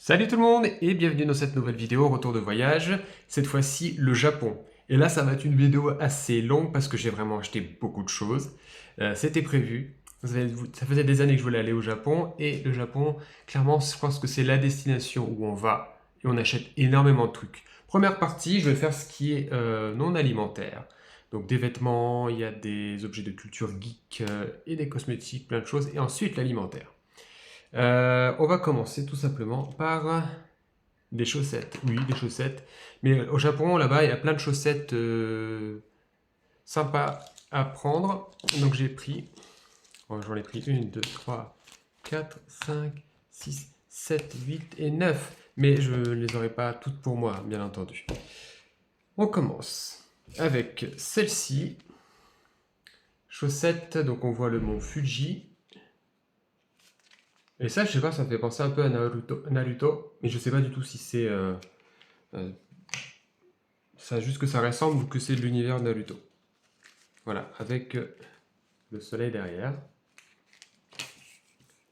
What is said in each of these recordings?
Salut tout le monde et bienvenue dans cette nouvelle vidéo retour de voyage, cette fois-ci le Japon. Et là ça va être une vidéo assez longue parce que j'ai vraiment acheté beaucoup de choses. C'était prévu, ça faisait des années que je voulais aller au Japon et le Japon, clairement je pense que c'est la destination où on va et on achète énormément de trucs. Première partie, je vais faire ce qui est non alimentaire. Donc des vêtements, il y a des objets de culture geek et des cosmétiques, plein de choses, et ensuite l'alimentaire. On va commencer tout simplement par des chaussettes. Oui, des chaussettes. Mais au Japon, là-bas, il y a plein de chaussettes sympas à prendre. Donc j'ai pris, j'en ai pris 1, 2, 3, 4, 5, 6, 7, 8 et 9. Mais je ne les aurai pas toutes pour moi, bien entendu. On commence avec celle-ci. Chaussettes, donc on voit le mont Fuji. Et ça, je sais pas, ça me fait penser un peu à Naruto, mais je sais pas du tout si c'est ça, juste que ça ressemble ou que c'est de l'univers de Naruto. Voilà, avec le soleil derrière.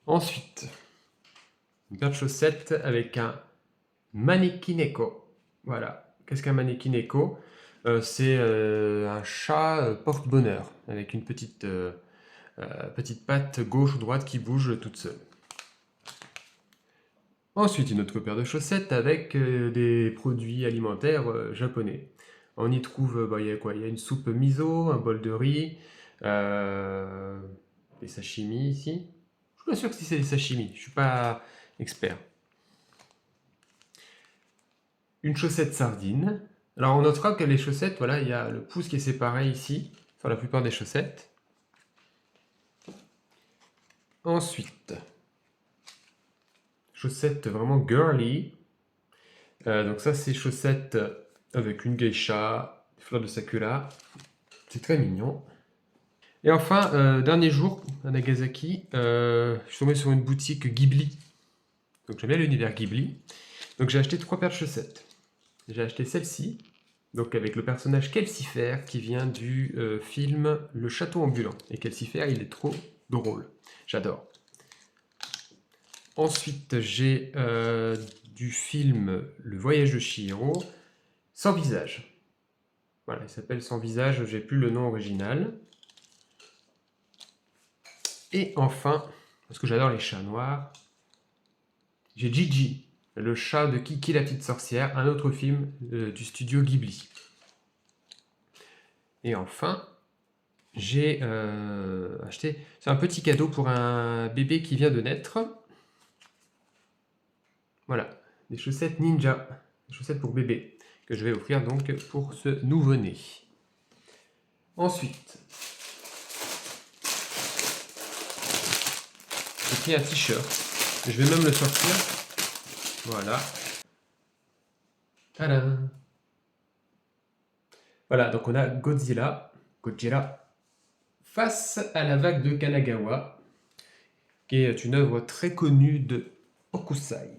Ensuite, une paire de chaussettes avec un manekineko. Voilà, qu'est-ce qu'un manekineko? C'est un chat porte-bonheur, avec une petite patte gauche ou droite qui bouge toute seule. Ensuite, une autre paire de chaussettes avec des produits alimentaires japonais. On y trouve, il y a quoi? Il y a une soupe miso, un bol de riz, des sashimi ici. Je suis pas sûr que si c'est des sashimi, je suis pas expert. Une chaussette sardine. Alors on notera que les chaussettes, voilà, il y a le pouce qui est séparé ici, sur la plupart des chaussettes. Ensuite, chaussettes vraiment girly. Donc ça, c'est chaussettes avec une geisha, des fleurs de sakura. C'est très mignon. Et enfin, dernier jour à Nagasaki, je suis tombé sur une boutique Ghibli. Donc j'aime bien l'univers Ghibli. Donc j'ai acheté 3 paires de chaussettes. J'ai acheté celle-ci, donc avec le personnage Kelsifer qui vient du film Le Château Ambulant. Et Kelsifer, il est trop drôle. J'adore. Ensuite, j'ai du film Le Voyage de Chihiro, Sans visage. Voilà, il s'appelle Sans visage, j'ai plus le nom original. Et enfin, parce que j'adore les chats noirs, j'ai Gigi, le chat de Kiki la petite sorcière, un autre film du studio Ghibli. Et enfin, j'ai acheté, c'est un petit cadeau pour un bébé qui vient de naître. Voilà, des chaussettes ninja, des chaussettes pour bébé, que je vais offrir donc pour ce nouveau-né. Ensuite, j'ai pris un t-shirt. Je vais même le sortir. Voilà. Tadam! Voilà, donc on a Godzilla face à la vague de Kanagawa, qui est une œuvre très connue de Hokusai.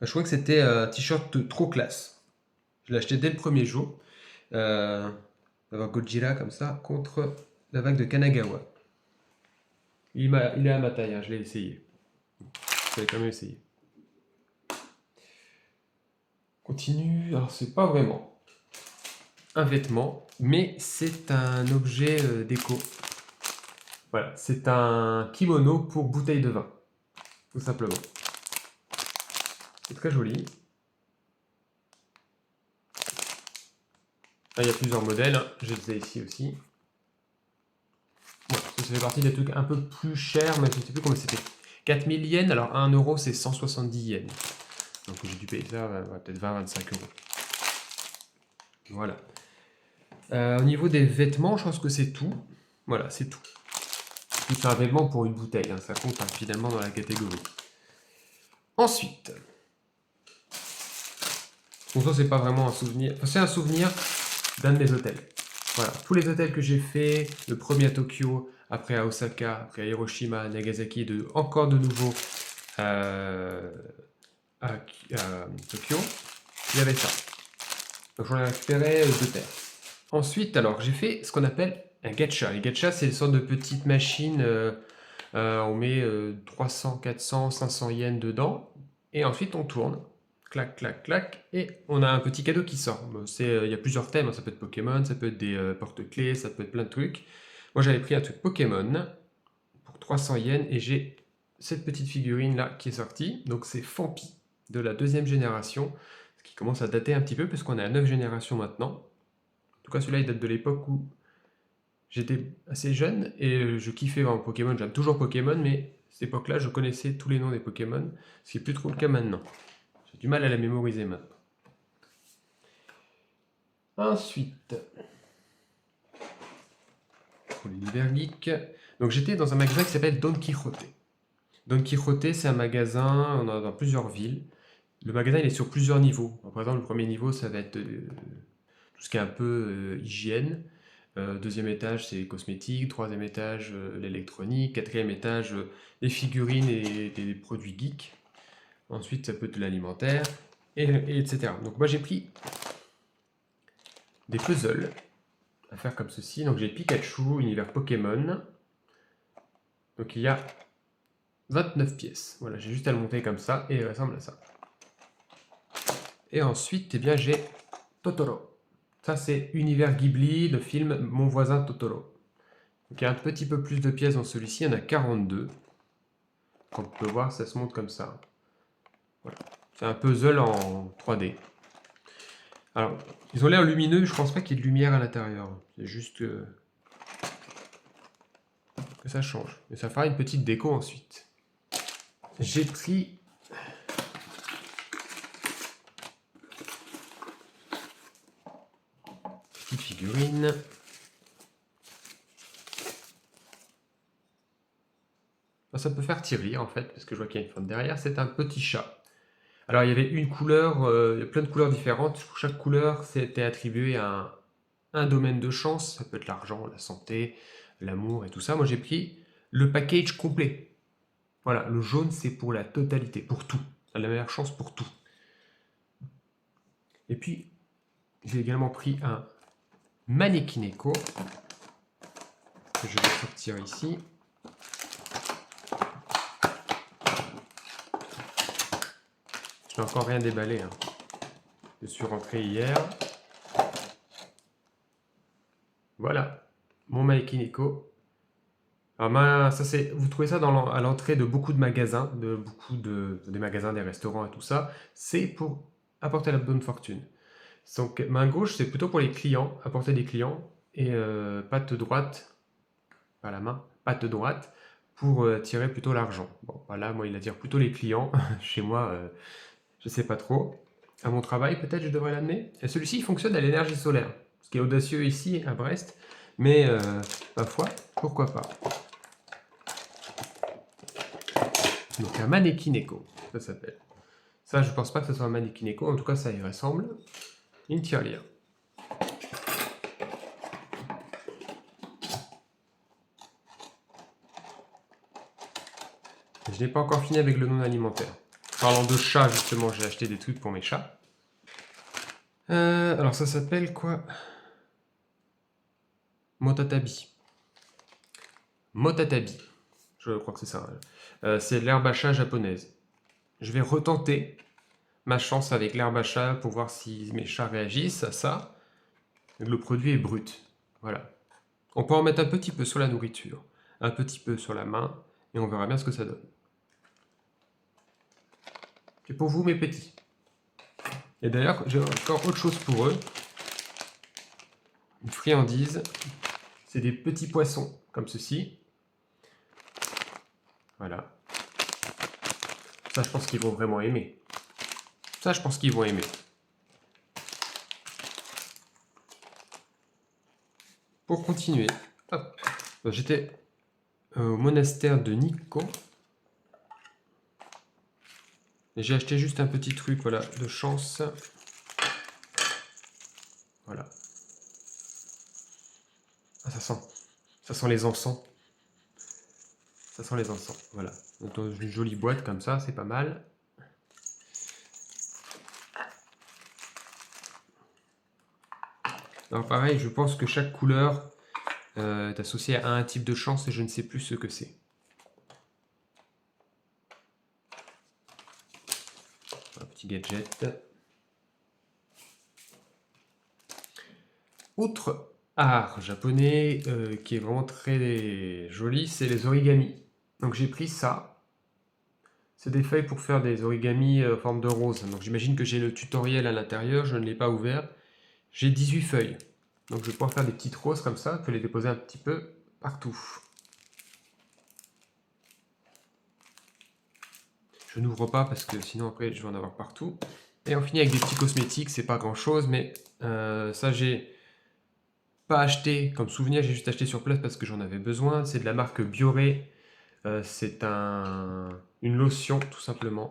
Je trouvais que c'était un t-shirt trop classe. Je l'ai acheté dès le premier jour. D'avoir Godzilla comme ça contre la vague de Kanagawa. Il est à ma taille, hein, je l'ai essayé. Je l'ai quand même essayé. Continue. Alors c'est pas vraiment un vêtement, mais c'est un objet déco. Voilà, c'est un kimono pour bouteille de vin, tout simplement. C'est très joli. Là, il y a plusieurs modèles, hein. Je les ai ici aussi. Bon, ça fait partie des trucs un peu plus chers, mais je ne sais plus comment c'était. 4000 yens, alors 1 euro c'est 170 yens. Donc j'ai dû payer ça peut-être 20-25 euros. Voilà. Au niveau des vêtements, je pense que c'est tout. Voilà, c'est tout. C'est un vêtement pour une bouteille, hein, ça compte finalement dans la catégorie. Ensuite, donc ça c'est pas vraiment un souvenir, enfin, c'est un souvenir d'un de mes hôtels. Voilà, tous les hôtels que j'ai fait, le premier à Tokyo, après à Osaka, après à Hiroshima, à Nagasaki, encore de nouveau à Tokyo, il y avait ça. Donc j'en ai récupéré 2 paires. Ensuite, alors j'ai fait ce qu'on appelle un gacha. Les gachas, c'est une sorte de petite machine On met 300, 400, 500 yens dedans. Et ensuite, on tourne. Clac, clac, clac. Et on a un petit cadeau qui sort. Bon, il y a plusieurs thèmes. Ça peut être Pokémon, ça peut être des porte-clés, ça peut être plein de trucs. Moi, j'avais pris un truc Pokémon pour 300 yens. Et j'ai cette petite figurine là qui est sortie. Donc, c'est Fampi de la 2e génération. Ce qui commence à dater un petit peu, puisqu'on est à 9 générations maintenant. En tout cas, celui-là, il date de l'époque où j'étais assez jeune et je kiffais vraiment Pokémon. J'aime toujours Pokémon, mais à cette époque-là, je connaissais tous les noms des Pokémon, ce qui n'est plus trop le cas maintenant. J'ai du mal à la mémoriser maintenant. Ensuite, pour l'univers geek, donc j'étais dans un magasin qui s'appelle Don Quijote. Don Quijote, c'est un magasin, on en a dans plusieurs villes. Le magasin, il est sur plusieurs niveaux. Par exemple, le premier niveau, ça va être tout ce qui est un peu hygiène. Deuxième étage, c'est les cosmétiques. Troisième étage, l'électronique. Quatrième étage, les figurines et des produits geeks. Ensuite, ça peut être de l'alimentaire, et etc. Donc moi, j'ai pris des puzzles à faire comme ceci. Donc j'ai Pikachu, univers Pokémon. Donc il y a 29 pièces. Voilà, j'ai juste à le monter comme ça, et il ressemble à ça. Et ensuite, eh bien, j'ai Totoro. Ça, c'est Univers Ghibli, le film Mon voisin Totoro. Donc, il y a un petit peu plus de pièces dans celui-ci, il y en a 42. Comme on peut voir, ça se monte comme ça. Voilà. C'est un puzzle en 3D. Alors, ils ont l'air lumineux, je pense pas qu'il y ait de lumière à l'intérieur. C'est juste que ça change. Et ça fera une petite déco ensuite. J'ai pris petite figurine. Ça peut faire tirer en fait, parce que je vois qu'il y a une fente derrière. C'est un petit chat. Alors il y avait une couleur, il y a plein de couleurs différentes. Pour chaque couleur, c'était attribué à un domaine de chance. Ça peut être l'argent, la santé, l'amour et tout ça. Moi j'ai pris le package complet. Voilà, le jaune c'est pour la totalité, pour tout. La meilleure chance pour tout. Et puis, j'ai également pris un Manekineko que je vais sortir ici. Je n'ai encore rien déballé. Hein. Je suis rentré hier. Voilà, mon Manekineko. Alors, ça, vous trouvez ça à l'entrée de beaucoup de magasins, des magasins, des restaurants et tout ça. C'est pour apporter la bonne fortune. Donc, main gauche, c'est plutôt pour les clients, apporter des clients. Et patte droite, pas la main, patte droite, pour tirer plutôt l'argent. Bon, voilà, moi, il attire plutôt les clients. Chez moi, je sais pas trop. À mon travail, peut-être, je devrais l'amener. Et celui-ci, il fonctionne à l'énergie solaire. Ce qui est audacieux ici, à Brest. Mais, ma foi, pourquoi pas. Donc un Manekineko, ça s'appelle. Ça, je pense pas que ce soit un Manekineko, en tout cas ça y ressemble. Une tirelire. Je n'ai pas encore fini avec le non alimentaire. Parlant de chat, justement, j'ai acheté des trucs pour mes chats. Alors ça s'appelle quoi? Motatabi. Motatabi. Je crois que c'est ça. C'est l'herbe à chat japonaise. Je vais retenter ma chance avec l'herbe à chat pour voir si mes chats réagissent à ça. Le produit est brut. Voilà. On peut en mettre un petit peu sur la nourriture, un petit peu sur la main, et on verra bien ce que ça donne. C'est pour vous mes petits. Et d'ailleurs, j'ai encore autre chose pour eux. Une friandise. C'est des petits poissons, comme ceci. Voilà. Ça, je pense qu'ils vont vraiment aimer. Ça, je pense qu'ils vont aimer. Pour continuer, hop. J'étais au monastère de Nikko. Et j'ai acheté juste un petit truc, voilà, de chance. Voilà. Ah, ça sent les encens. Ça sent les encens, voilà. Donc, dans une jolie boîte comme ça, c'est pas mal. Alors pareil, je pense que chaque couleur est associée à un type de chance et je ne sais plus ce que c'est. petit gadget. Autre art japonais qui est vraiment très joli, c'est les origamis. Donc j'ai pris ça. C'est des feuilles pour faire des origamis en forme de rose. Donc j'imagine que j'ai le tutoriel à l'intérieur, je ne l'ai pas ouvert. J'ai 18 feuilles. Donc je vais pouvoir faire des petites roses comme ça, je peux les déposer un petit peu partout. Je n'ouvre pas parce que sinon après je vais en avoir partout. Et on finit avec des petits cosmétiques, c'est pas grand chose, mais ça j'ai pas acheté comme souvenir, j'ai juste acheté sur place parce que j'en avais besoin. C'est de la marque Bioré. C'est une lotion tout simplement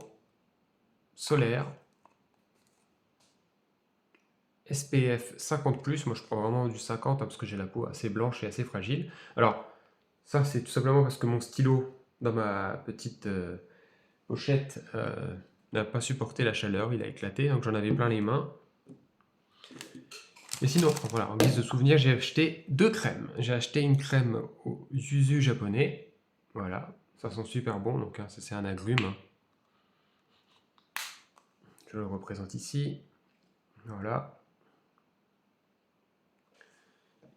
solaire. SPF 50+, moi je prends vraiment du 50 hein, parce que j'ai la peau assez blanche et assez fragile. Alors ça c'est tout simplement parce que mon stylo dans ma petite pochette n'a pas supporté la chaleur, il a éclaté, donc j'en avais plein les mains. Et sinon, voilà, en guise de souvenir, j'ai acheté 2 crèmes. J'ai acheté une crème au yuzu japonais, voilà, ça sent super bon, donc hein, ça c'est un agrume. Je le représente ici, voilà.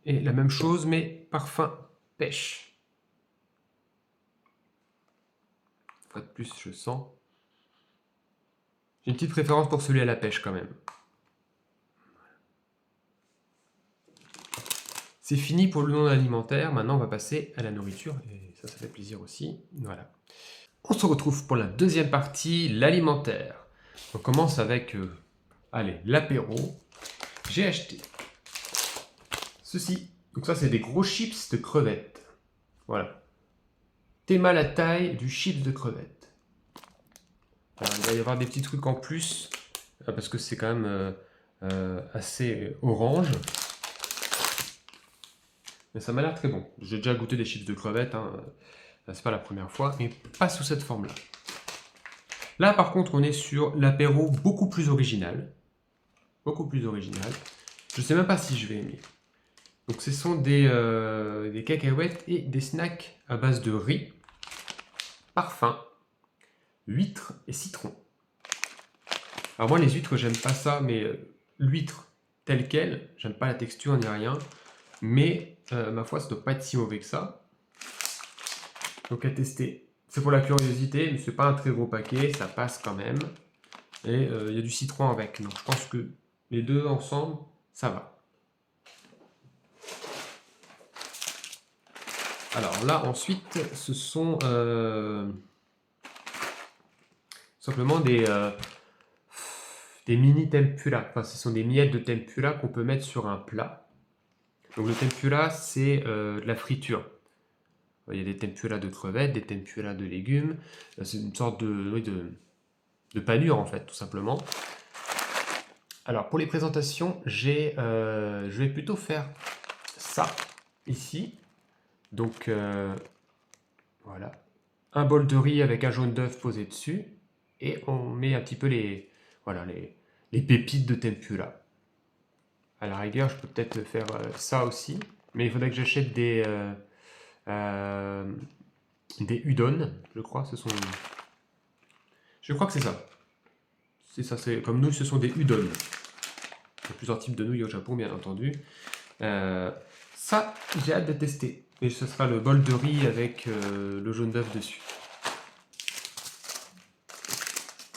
Et la même chose, mais parfum pêche. Une fois de plus, je sens. J'ai une petite préférence pour celui à la pêche quand même. C'est fini pour le non alimentaire, maintenant on va passer à la nourriture, et ça fait plaisir aussi, voilà. On se retrouve pour la deuxième partie, l'alimentaire. On commence avec, allez, l'apéro. J'ai acheté ceci, donc ça c'est des gros chips de crevettes, voilà. Théma la taille du chips de crevettes. Alors, il va y avoir des petits trucs en plus, parce que c'est quand même assez orange. Mais ça m'a l'air très bon. J'ai déjà goûté des chips de crevettes, hein. C'est pas la première fois, mais pas sous cette forme-là. Là, par contre, on est sur l'apéro beaucoup plus original. Beaucoup plus original. Je sais même pas si je vais aimer. Donc, ce sont des cacahuètes et des snacks à base de riz, parfum, huîtres et citron. Alors moi, les huîtres, j'aime pas ça, mais l'huître telle quelle, j'aime pas la texture ni rien. Mais ma foi, ça doit pas être si mauvais que ça. Donc à tester. C'est pour la curiosité, mais c'est pas un très gros paquet, ça passe quand même. Et il y a du citron avec, donc je pense que les deux ensemble, ça va. Alors là, ensuite, ce sont simplement des mini tempura. Enfin, ce sont des miettes de tempura qu'on peut mettre sur un plat. Donc le tempura, c'est de la friture. Il y a des tempura de crevettes, des tempura de légumes. C'est une sorte de panure, en fait, tout simplement. Alors, pour les présentations, je vais plutôt faire ça, ici. Donc, voilà. Un bol de riz avec un jaune d'œuf posé dessus. Et on met un petit peu voilà, les pépites de tempura. À la rigueur, je peux peut-être faire ça aussi. Mais il faudrait que j'achète des udon, je crois. Je crois que c'est ça. C'est ça, c'est comme nous, ce sont des udon. Il y a plusieurs types de nouilles au Japon, bien entendu. Ça, j'ai hâte de tester. Et ce sera le bol de riz avec le jaune d'œuf dessus.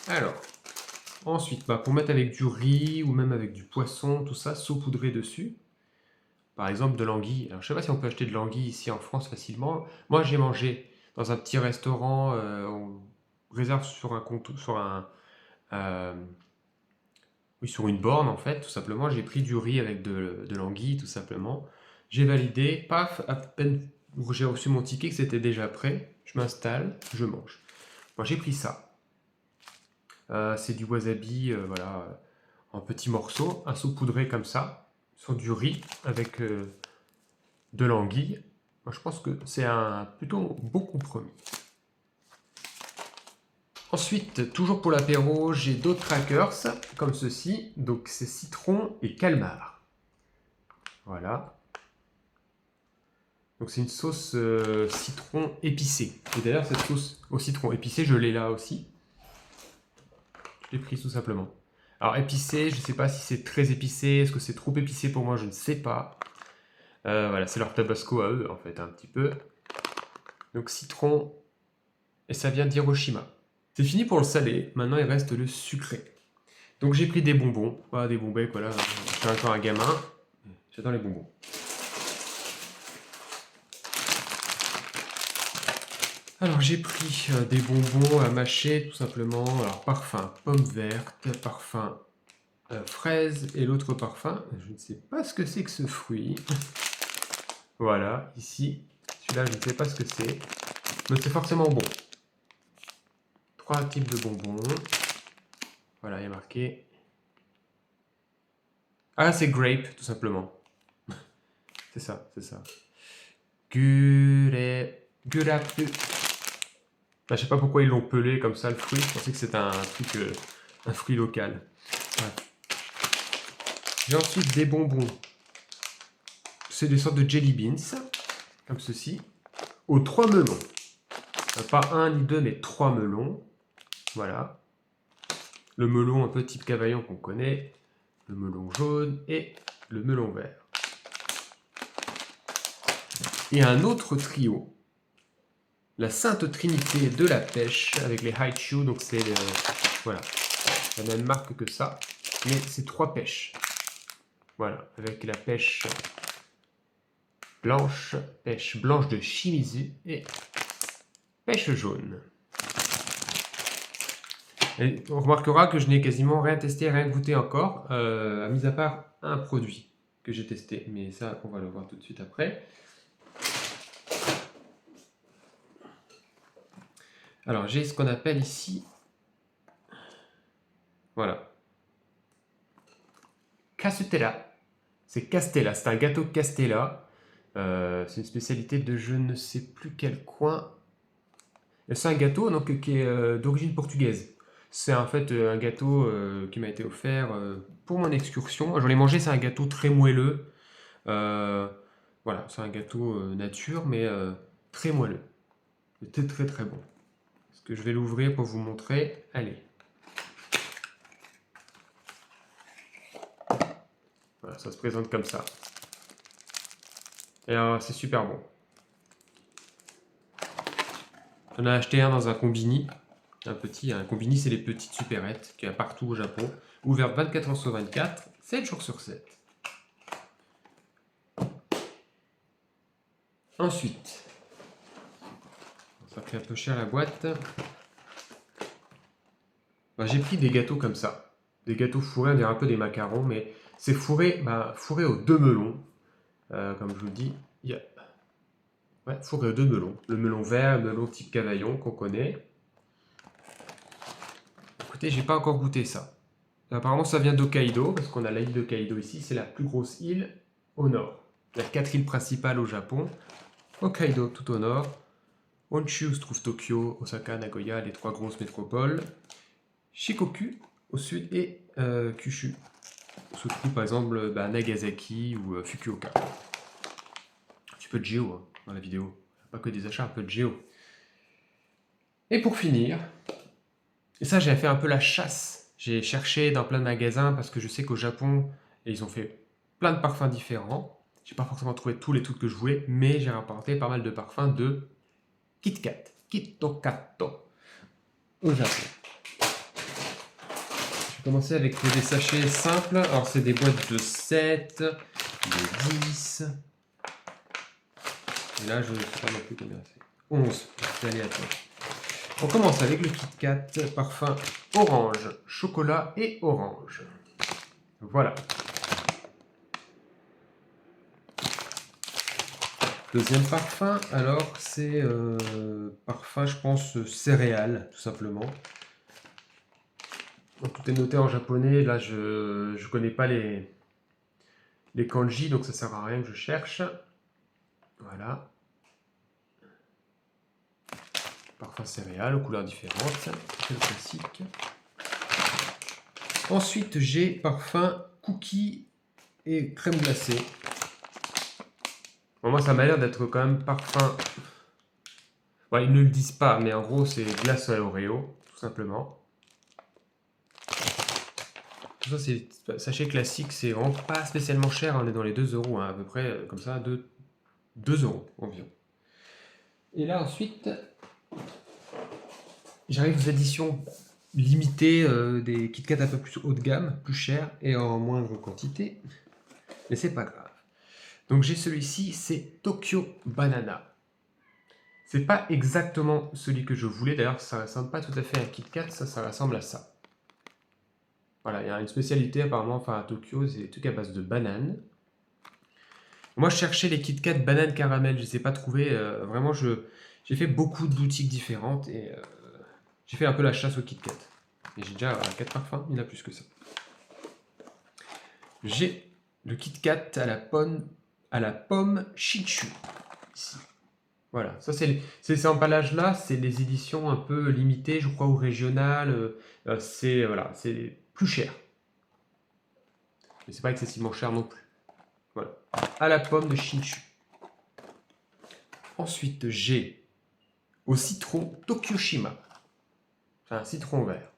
Alors, ensuite, pour mettre avec du riz ou même avec du poisson, tout ça, saupoudré dessus. Par exemple, de l'anguille. Alors, je ne sais pas si on peut acheter de l'anguille ici en France facilement. Moi, j'ai mangé dans un petit restaurant. On réserve sur un compte, oui, sur une borne en fait, tout simplement. J'ai pris du riz avec de l'anguille, tout simplement. J'ai validé, paf, à peine j'ai reçu mon ticket que c'était déjà prêt. Je m'installe, je mange. Moi, j'ai pris ça. C'est du wasabi, voilà, en petits morceaux, un saupoudré comme ça, sur du riz avec de l'anguille. Moi, je pense que c'est un plutôt bon compromis. Ensuite, toujours pour l'apéro, j'ai d'autres crackers, comme ceci. Donc, c'est citron et calmar. Voilà. Donc, c'est une sauce citron épicée. Et d'ailleurs, cette sauce au citron épicé, je l'ai là aussi. J'ai pris tout simplement. Alors épicé, je ne sais pas si c'est très épicé, est-ce que c'est trop épicé pour moi, je ne sais pas. Voilà, c'est leur tabasco à eux en fait, un petit peu. Donc citron, et ça vient d'Hiroshima. C'est fini pour le salé, maintenant il reste le sucré. Donc j'ai pris des bonbons, pas des bonbons, voilà, je suis encore un gamin, j'adore les bonbons. Alors j'ai pris des bonbons à mâcher tout simplement, alors parfum pomme verte, parfum fraise et l'autre parfum, je ne sais pas ce que c'est que ce fruit. Voilà, ici, celui-là je ne sais pas ce que c'est, mais c'est forcément bon. 3 types de bonbons, voilà il y a marqué. Ah c'est grape tout simplement. C'est ça, c'est ça. Gurapu. Je sais pas pourquoi ils l'ont pelé comme ça le fruit, je pensais que c'était un truc, un fruit local. Ouais. J'ai ensuite des bonbons. C'est des sortes de jelly beans, comme ceci, aux 3 melons. Pas un ni deux, mais 3 melons. Voilà. Le melon un peu type cavaillon qu'on connaît, le melon jaune et le melon vert. Et un autre trio, la Sainte Trinité de la pêche avec les Haichu, donc c'est voilà, la même marque que ça, mais c'est 3 pêches. Voilà, avec la pêche blanche de Shimizu et pêche jaune. Et on remarquera que je n'ai quasiment rien testé, rien goûté encore, mis à part un produit que j'ai testé, mais ça on va le voir tout de suite après. Alors j'ai ce qu'on appelle ici, voilà, Castella. C'est Castella, c'est un gâteau Castella. C'est une spécialité de je ne sais plus quel coin. C'est un gâteau donc, qui est d'origine portugaise. C'est en fait un gâteau qui m'a été offert pour mon excursion. J'en ai mangé, c'est un gâteau très moelleux. Voilà, c'est un gâteau nature, mais très moelleux. C'était très très bon. Est-ce que je vais l'ouvrir pour vous montrer? Allez. Voilà, ça se présente comme ça. Et c'est super bon. J'en ai acheté un dans un combini. Un combini, c'est les petites supérettes qu'il y a partout au Japon. Ouvert 24 heures sur 24, 7 jours sur 7. Ensuite, ça fait un peu cher la boîte. J'ai pris des gâteaux comme ça. Des gâteaux fourrés, on dirait un peu des macarons, mais c'est fourré, fourré aux 2 melons. Comme je vous dis, il y a... Ouais, fourré aux 2 melons. Le melon vert, le melon type cavaillon qu'on connaît. Écoutez, j'ai pas encore goûté ça. Apparemment, ça vient d'Hokkaido, parce qu'on a l'île d'Hokkaido ici. C'est la plus grosse île au nord. Il y a 4 îles principales au Japon. Hokkaido tout au nord. Honshu se trouve Tokyo, Osaka, Nagoya, les 3 grosses métropoles. Shikoku au sud et Kyushu se trouve par exemple Nagasaki ou Fukuoka. Un petit peu de géo hein, dans la vidéo, pas que des achats, un peu de géo. Et pour finir, et ça j'ai fait un peu la chasse, j'ai cherché dans plein de magasins parce que je sais qu'au Japon, ils ont fait plein de parfums différents. J'ai pas forcément trouvé tous les trucs que je voulais, mais j'ai rapporté pas mal de parfums de Kit Kat, Kitokato, au Japon. Je vais commencer avec des sachets simples. Alors, c'est des boîtes de 7, de 10. Et là, je ne sais pas non plus combien c'est. 11, c'est aléatoire. On commence avec le Kit Kat, parfum orange, chocolat et orange. Voilà. Deuxième parfum, alors c'est parfum, je pense, céréales, tout simplement. Donc, tout est noté en japonais. Là, je ne connais pas les kanji, donc ça sert à rien que je cherche. Voilà. Parfum céréales aux couleurs différentes, c'est le classique. Ensuite, j'ai parfum cookies et crème glacée. Bon, moi, ça m'a l'air d'être quand même parfum. Ouais, ils ne le disent pas, mais en gros, c'est glace à l'Oreo, tout simplement. Ça, c'est sachet classique, c'est vraiment pas spécialement cher, on est dans les 2 euros, hein, à peu près, comme ça, 2 euros environ. Et là, ensuite, j'arrive aux éditions limitées, des Kit Kat un peu plus haut de gamme, plus cher et en moindre quantité, mais c'est pas grave. Donc j'ai celui-ci, c'est Tokyo Banana. C'est pas exactement celui que je voulais, d'ailleurs ça ressemble pas tout à fait à un Kit Kat, ça ressemble à ça. Voilà, il y a une spécialité apparemment, enfin à Tokyo, c'est des trucs à base de bananes. Moi je cherchais les Kit Kat banane caramel, je ne les ai pas trouvés, vraiment j'ai fait beaucoup de boutiques différentes et j'ai fait un peu la chasse aux Kit Kat. Et j'ai déjà 4 parfums, il y en a plus que ça. J'ai le Kit Kat à la pomme Shinchu, ici. Voilà, ça c'est ces emballages-là, c'est les éditions un peu limitées, je crois, ou régionales. C'est voilà, c'est plus cher. Mais c'est pas excessivement cher non plus. Voilà, à la pomme de Shinchu. Ensuite, j'ai au citron Tokyoshima. C'est un citron vert.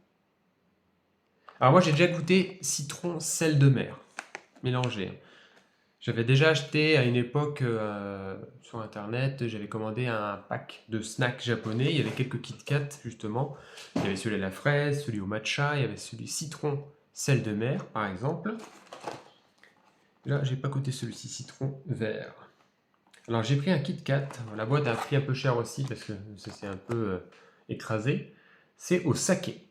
Alors moi, j'ai déjà goûté citron sel de mer, mélangé. J'avais déjà acheté à une époque sur internet, j'avais commandé un pack de snacks japonais, il y avait quelques Kit Kat justement, il y avait celui à la fraise, celui au matcha, il y avait celui citron sel de mer par exemple. Là j'ai pas goûté celui-ci citron vert. Alors j'ai pris un Kit Kat, la boîte a un prix un peu cher aussi parce que ça s'est un peu écrasé, c'est au saké.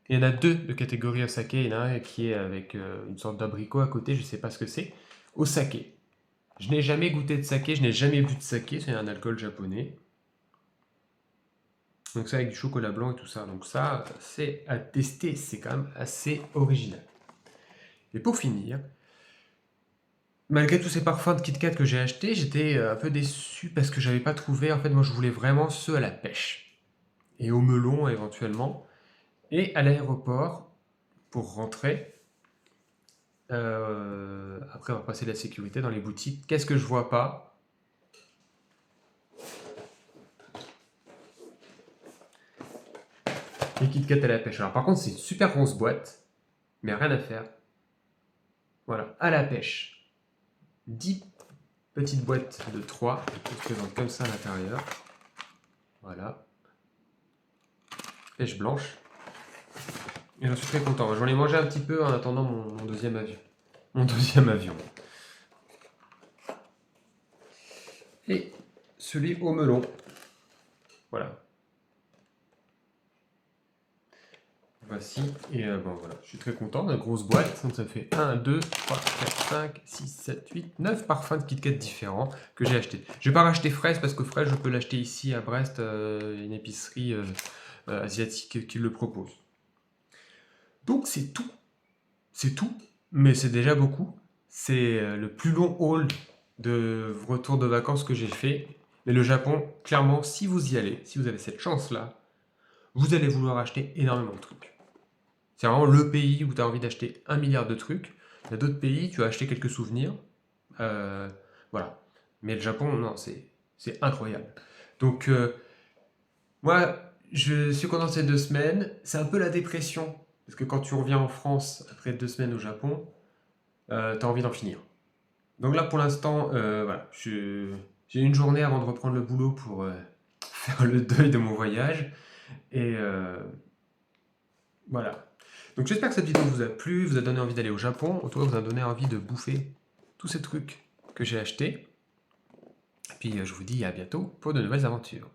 Il y en a deux de catégorie au saké, il y en a un qui est avec une sorte d'abricot à côté, je sais pas ce que c'est. Au saké. Je n'ai jamais goûté de saké, je n'ai jamais bu de saké, c'est un alcool japonais. Donc ça avec du chocolat blanc et tout ça. Donc ça, c'est à tester, c'est quand même assez original. Et pour finir, malgré tous ces parfums de Kit Kat que j'ai achetés, j'étais un peu déçu parce que j'avais pas trouvé, en fait moi je voulais vraiment ceux à la pêche. Et au melon éventuellement. Et à l'aéroport, pour rentrer, après, on va passer de la sécurité dans les boutiques. Qu'est-ce que je vois pas? Les Kit Kat à la pêche. Alors, par contre, c'est une super grosse boîte, mais rien à faire. Voilà, à la pêche. 10 petites boîtes de 3 qui se présentent comme ça à l'intérieur. Voilà. Pêche blanche. Et j'en suis très content. J'en ai mangé un petit peu en attendant mon deuxième avion. Mon deuxième avion. Et celui au melon. Voilà. Voici. Et bon voilà, je suis très content. Une grosse boîte. Donc ça fait 1, 2, 3, 4, 5, 6, 7, 8, 9 parfums de Kit Kat différents que j'ai achetés. Je vais pas racheter fraise parce que fraise, je peux l'acheter ici à Brest, une épicerie asiatique qui le propose. Donc c'est tout. C'est tout, mais c'est déjà beaucoup. C'est le plus long haul de retour de vacances que j'ai fait. Mais le Japon, clairement, si vous y allez, si vous avez cette chance-là, vous allez vouloir acheter énormément de trucs. C'est vraiment le pays où tu as envie d'acheter 1 milliard de trucs. Il y a d'autres pays, tu vas acheter quelques souvenirs. Voilà. Mais le Japon, non, c'est incroyable. Donc, moi, je suis content de ces 2 semaines. C'est un peu la dépression. Parce que quand tu reviens en France après 2 semaines au Japon, tu as envie d'en finir. Donc là, pour l'instant, voilà, j'ai une journée avant de reprendre le boulot pour faire le deuil de mon voyage. Et voilà. Donc j'espère que cette vidéo vous a plu, vous a donné envie d'aller au Japon, en tout cas vous a donné envie de bouffer tous ces trucs que j'ai achetés. Et puis je vous dis à bientôt pour de nouvelles aventures.